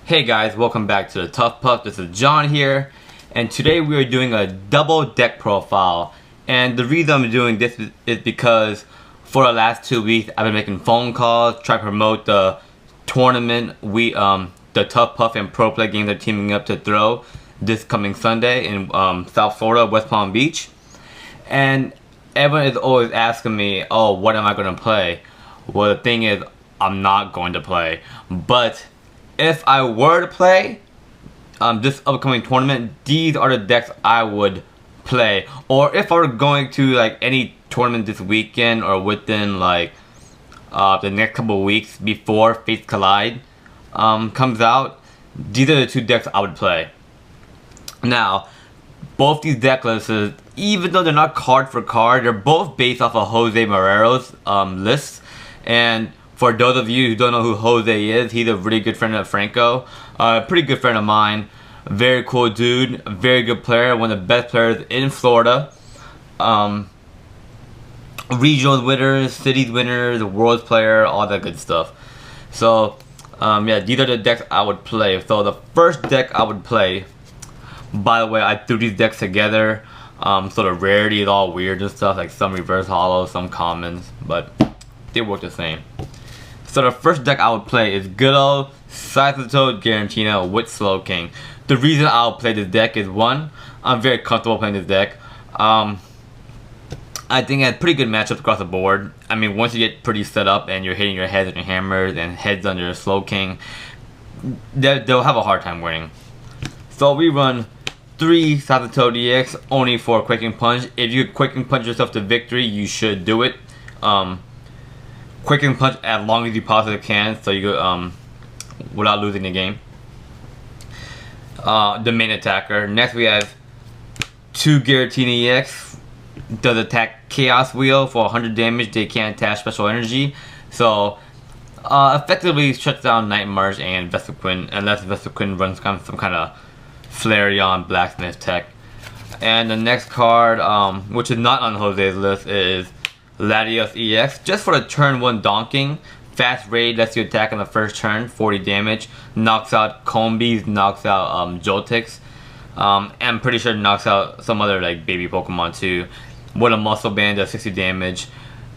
Hey guys, welcome back to the Tuff Puff. This is John here, and today we are doing a double deck profile. And the reason I'm doing this is because for the last 2 weeks I've been making phone calls, trying to promote the tournament the Tuff Puff and Pro Play games are teaming up to throw this coming Sunday in South Florida, West Palm Beach. And everyone is always asking me, oh, what am I going to play? Well, the thing is, I'm not going to play. But if I were to play this upcoming tournament, these are the decks I would play. Or if I were going to like any tournament this weekend or within like the next couple of weeks before Fates Collide comes out, these are the two decks I would play. Now, both these deck lists, even though they're not card for card, they're both based off of Jose Marrero's list. And for those of you who don't know who Jose is, he's a really good friend of Franco. Pretty good friend of mine. Very cool dude. Very good player. One of the best players in Florida. Regional winners, cities winners, world's player, all that good stuff. So, yeah, these are the decks I would play. So the first deck I would play, by the way, I threw these decks together. So the rarity is all weird and stuff, like some reverse hollows, some commons, but they work the same. So the first deck I would play is good old Seismitoad Giratina with Slow King. The reason I'll play this deck is, one, I'm very comfortable playing this deck. I think it has pretty good matchups across the board. I mean, once you get pretty set up and you're hitting your heads on your hammers and heads on your Slow King, they'll have a hard time winning. So we run 3 Seismitoad EX, only for Quaking Punch. If you Quaking Punch yourself to victory, you should do it. Quaking Punch as long as you possibly can, so you go without losing the game. The main attacker. Next we have 2 Giratina EX. Does attack Chaos Wheel for 100 damage. They can't attach special energy, so effectively shuts down Night March and Vespiquen, unless Vespiquen runs some kind of Flareon Blacksmith tech. And the next card, which is not on Jose's list, is Latios EX. Just for the turn 1 donking. Fast raid lets you attack on the first turn, 40 damage. Knocks out Combees, knocks out Joltix. I'm pretty sure knocks out some other like baby Pokemon too. With a Muscle Band does 60 damage.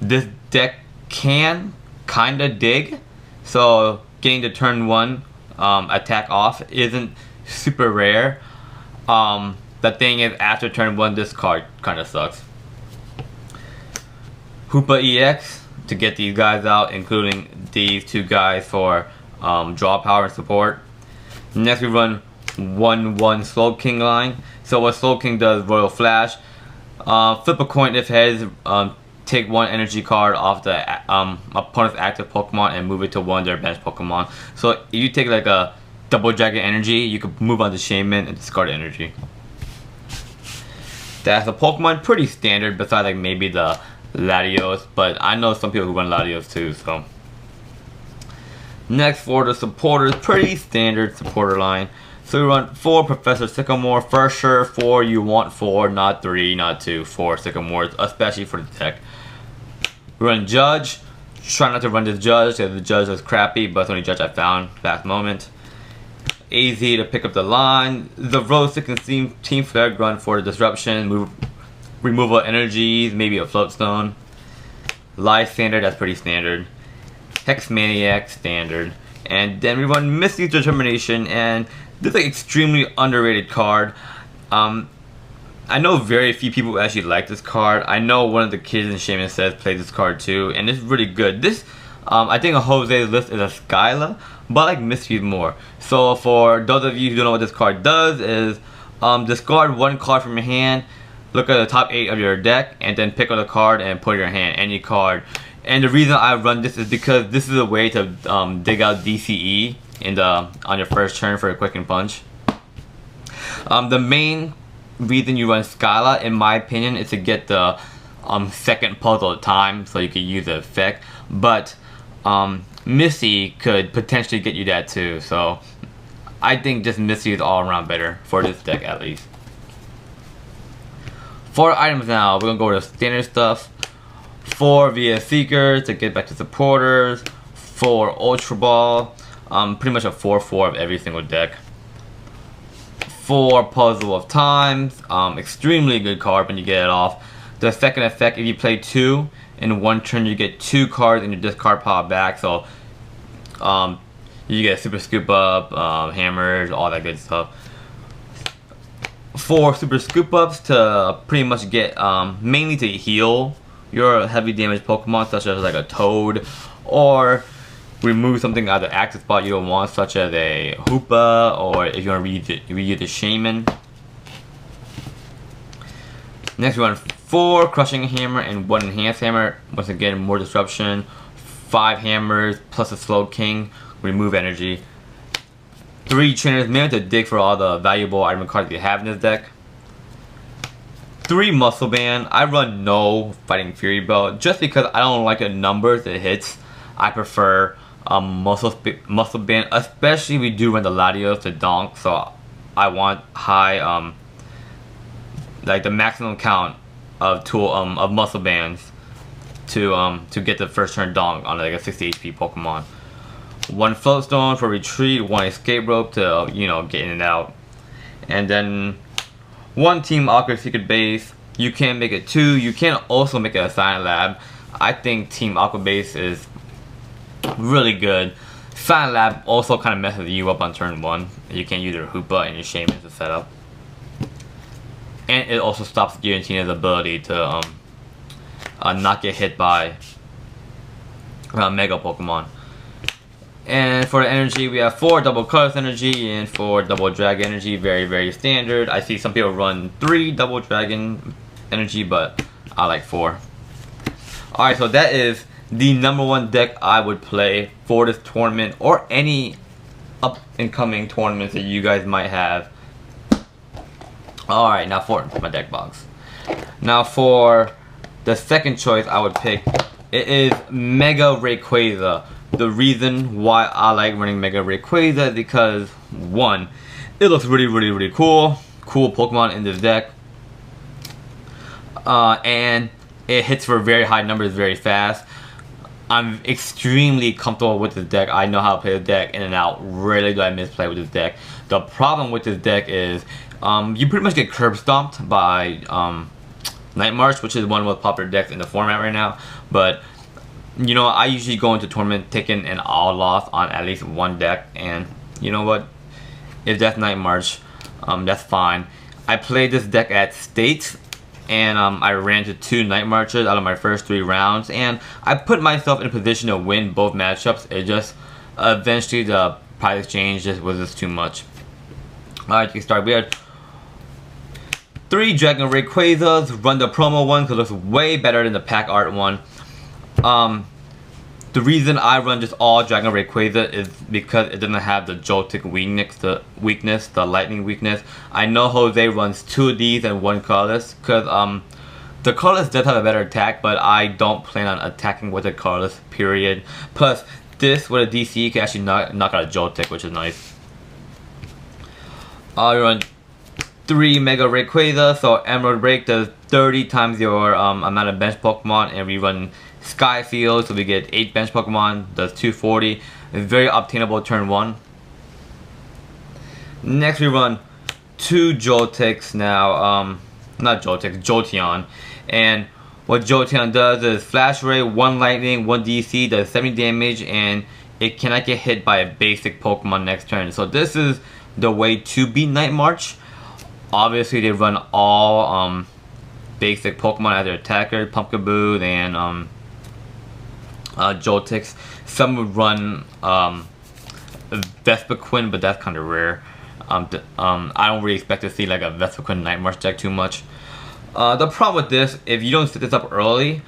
This deck can kinda dig, so getting the turn 1 attack off isn't super rare. The thing is, after turn 1, this card kinda sucks. Hoopa EX to get these guys out, including these 2 guys for draw power and support. Next we run 1/1 Slow King line. So what Slow King does, Royal Flash. Flip a coin if heads, take 1 energy card off the opponent's active Pokemon and move it to one of their bench Pokemon. So if you take like a Double Dragon energy, you could move on to Shaman and discard energy. That's a Pokemon pretty standard, besides like maybe the Latios, but I know some people who run Latios too, so. Next for the supporters, pretty standard supporter line. So we run 4 Professor Sycamore, for sure 4, you want 4, not 3, not 2, 4 Sycamores, especially for the tech. We run Judge, try not to run this Judge, because the Judge is crappy, but it's the only Judge I found last moment. AZ to pick up the line, the Rose Sick and Team Flare run for the disruption, removal energies, maybe a float stone. Life standard, that's pretty standard. Hex Maniac, standard. And then we run Misty's Determination, and this is an extremely underrated card. I know very few people actually like this card. I know one of the kids in Shaman Says plays this card too, and it's really good. This, I think on Jose's list is a Skyla, but I like Misty more. So for those of you who don't know what this card does is, discard 1 card from your hand, look at the top 8 of your deck, and then pick up a card and put it in your hand, any card. And the reason I run this is because this is a way to dig out DCE on your first turn for a Quaking Punch. The main reason you run Skyla, in my opinion, is to get the second puzzle at time, so you could use the effect. But Misty could potentially get you that too, so I think just Misty is all around better for this deck at least. For items now, we're gonna go with the standard stuff. 4 via Seekers to get back to supporters. 4 Ultra Ball. Pretty much a 4/4 of every single deck. 4 Puzzle of Times, extremely good card when you get it off. The second effect, if you play 2 in one turn, you get 2 cards in your discard pile back. So you get Super Scoop Up, hammers, all that good stuff. 4 Super Scoop Ups to pretty much get mainly to heal your heavy damage Pokemon, such as like a Toad, or remove something out of the active spot you don't want, such as a Hoopa, or if you want to reuse the Shaman. Next we run 4 Crushing Hammer and 1 Enhanced Hammer. Once again, more disruption. 5 hammers plus a Slow King. Remove energy. 3 Trainers Mail to dig for all the valuable item cards you have in this deck. 3 Muscle Band. I run no Fighting Fury Belt just because I don't like the numbers it hits. I prefer muscle band, especially we do run the Latios to Donk, so I want high like the maximum count of muscle bands to get the first turn Donk on like a 60 HP Pokemon. 1 Float Stone for retreat, 1 Escape Rope to get in and out, and then 1 Team Aqua Secret Base. You can make it 2. You can also make it a Silent Lab. I think Team Aqua Base is really good. Silent Lab also kind of messes you up on turn 1. You can't use your Hoopa and your Shaman to set up. And it also stops Giratina's ability to not get hit by Mega Pokemon. And for the energy, we have 4 Double Colorless Energy and 4 Double Dragon Energy. Very, very standard. I see some people run 3 Double Dragon Energy, but I like 4. Alright, so that is the #1 deck I would play for this tournament, or any up and coming tournaments that you guys might have. Alright, now for my deck box. Now for the second choice I would pick, it is Mega Rayquaza. The reason why I like running Mega Rayquaza is because 1, it looks really cool. Cool Pokemon in this deck. And it hits for very high numbers very fast. I'm extremely comfortable with this deck. I know how to play the deck in and out. Rarely do I misplay with this deck. The problem with this deck is you pretty much get curb stomped by Night March, which is one of the most popular decks in the format right now. But I usually go into tournament taking an all loss on at least 1 deck, and you know what? If that's Night March, that's fine. I played this deck at States, and I ran to 2 Night Marches out of my first 3 rounds, and I put myself in a position to win both matchups. It just eventually the prize exchange was just too much. Alright, to get started, we had 3 Dragon Rayquazas. Run the promo one because it looks way better than the pack art one. The reason I run just all Dragon Rayquaza is because it doesn't have the Joltik weakness, the lightning weakness. I know Jose runs 2 of these and 1 colorless, because the colorless does have a better attack, but I don't plan on attacking with a colorless, period. Plus, this with a DC can actually knock out a Joltik, which is nice. I run 3 Mega Rayquaza, so Emerald Break does 30 times your amount of bench Pokemon, and we run Sky Field, so we get 8 bench Pokemon, does 240. It's very obtainable turn 1. Next we run 2 Joltiks now, not Joltik, Jolteon. And what Jolteon does is Flash Ray, 1 Lightning, 1 DC, does 70 damage, and it cannot get hit by a basic Pokemon next turn. So this is the way to beat Night March. Obviously they run all basic Pokemon as their attacker, Pumpkaboo and Joltiks. Some would run Vespiquen, but that's kind of rare. I don't really expect to see like a Vespiquen Night March deck too much. The problem with this, if you don't set this up early,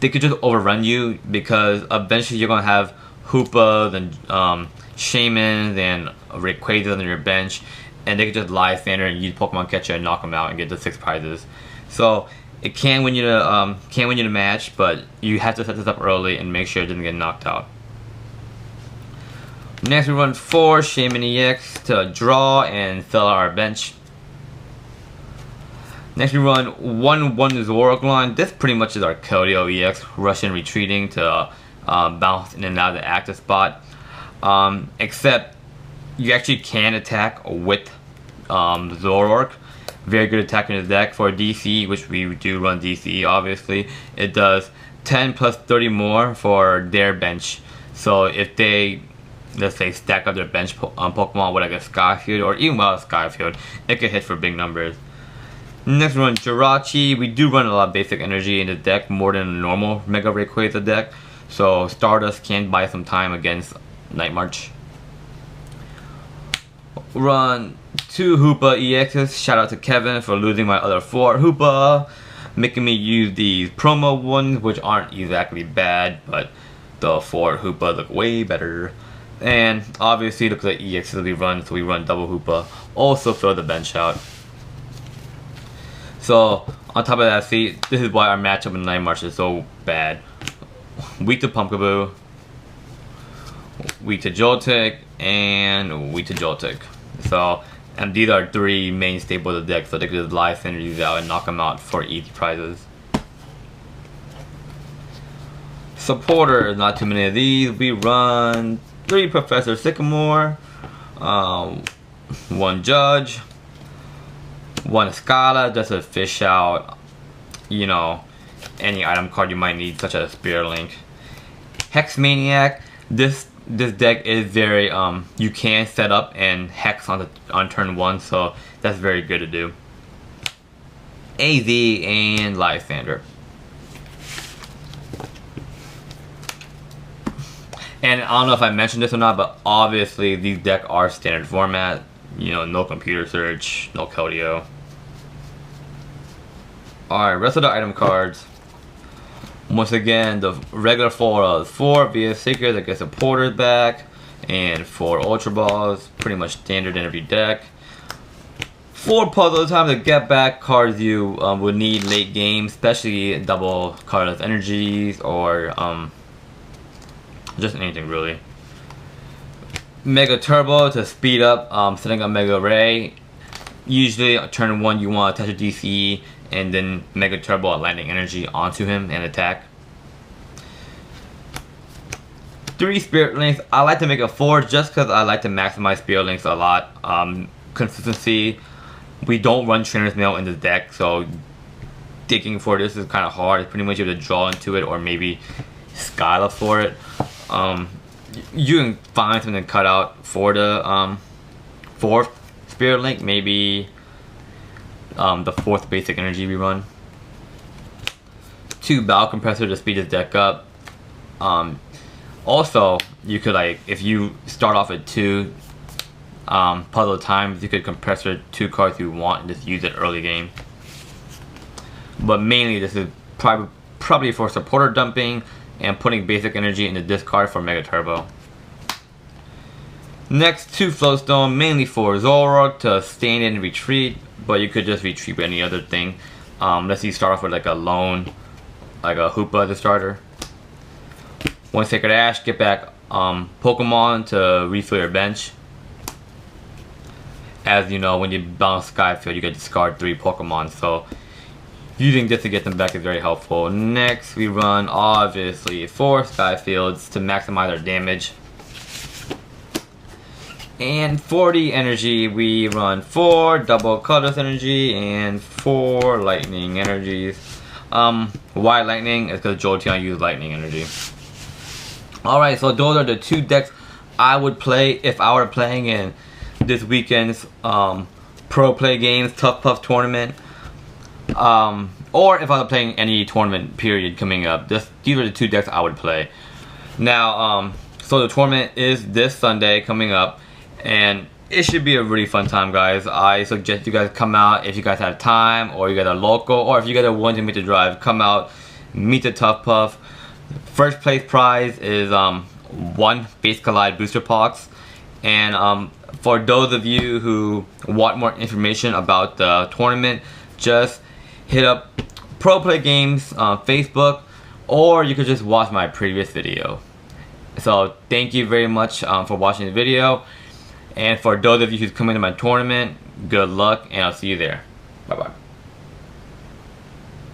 they could just overrun you, because eventually you're gonna have Hoopas and Shamans and Rayquazas on your bench, and they could just lie standard and use Pokemon Catcher and knock them out and get the 6 prizes. So it can win you the match, but you have to set this up early and make sure it doesn't get knocked out. Next we run 4 Shaman EX to draw and fill out our bench. Next we run 1 Zoroark. This pretty much is our Keldeo EX, Russian retreating to bounce in and out of the active spot. except you actually can attack with Zoroark. Very good attack in the deck for DC, which we do run DC obviously. It does 10 plus 30 more for their bench. So if they, let's say, stack up their bench Pokemon with like a Skyfield or even without a Skyfield, it can hit for big numbers. Next we run Jirachi. We do run a lot of basic energy in the deck, more than a normal Mega Rayquaza deck. So Stardust can buy some time against Night March. Run 2 Hoopa EXs. Shout out to Kevin for losing my other 4 Hoopa, making me use these promo ones, which aren't exactly bad, but the 4 Hoopa look way better. And obviously look at the EXs we run, so we run double Hoopa. Also fill the bench out. So on top of that, see, this is why our matchup in Night March is so bad. Weak to Pumpkaboo, weak to Joltik, and weak to Joltik. So, and these are 3 main staples of the deck, so they could just live synergies out and knock them out for easy prizes. Supporters, not too many of these. We run 3 Professor Sycamore, 1 Judge, 1 Scala, just to fish out, you know, any item card you might need, such as Spirit Link. Hex Maniac. This deck is very you can set up and hex on turn 1, so that's very good to do. AZ and Lysander. And I don't know if I mentioned this or not, but obviously these decks are standard format. You know, no computer search, no Keldeo. Alright, rest of the item cards. Once again, the regular 4 via Seekers that gets supporters back, and 4 Ultra Balls, pretty much standard in every deck. 4 puzzle time to get back cards you would need late game, especially double cardless energies or just anything really. Mega Turbo to speed up setting up Mega Ray. Usually turn 1 you want to attach a DC and then Mega Turbo and Lightning Energy onto him and attack. 3 Spirit Links. I like to make it 4 just because I like to maximize Spirit Links a lot. Consistency. We don't run Trainer's Mail in the deck, so digging for this is kind of hard. It's pretty much you have to draw into it or maybe Skyla for it. You can find something cut out for the 4th Spirit Link, maybe the 4th basic energy we run. 2 Bow Compressor to speed his deck up. Also, you could, like, if you start off at 2 puzzle times, you could compressor 2 cards you want and just use it early game. But mainly this is probably for supporter dumping and putting basic energy in the discard for Mega Turbo. Next, 2 Floatstone, mainly for Zoroark to stand in and retreat, but you could just retreat with any other thing. Let's say you start off with like a lone, like a Hoopa as a starter. 1 Sacred Ash, get back Pokemon to refill your bench. As you know, when you bounce Skyfield, you get to discard 3 Pokemon, so using this to get them back is very helpful. Next, we run obviously 4 Skyfields to maximize our damage. And 40 energy, we run 4 double colorless energy and 4 lightning energies. Why lightning? It's because Jolteon used lightning energy. Alright, so those are the 2 decks I would play if I were playing in this weekend's Pro Play Games Tuff Puff tournament. Or if I was playing any tournament period coming up. These are the 2 decks I would play. Now, so the tournament is this Sunday coming up, and it should be a really fun time, guys. I suggest you guys come out if you guys have time, or you guys are local, or if you guys are willing to meet the drive, come out, meet the Tuff Puff. First place prize is 1 Face Collide Booster Box, and for those of you who want more information about the tournament, just hit up Pro Play Games on Facebook, or you could just watch my previous video. So thank you very much for watching the video, and for those of you who's coming to my tournament, good luck, and I'll see you there. Bye bye.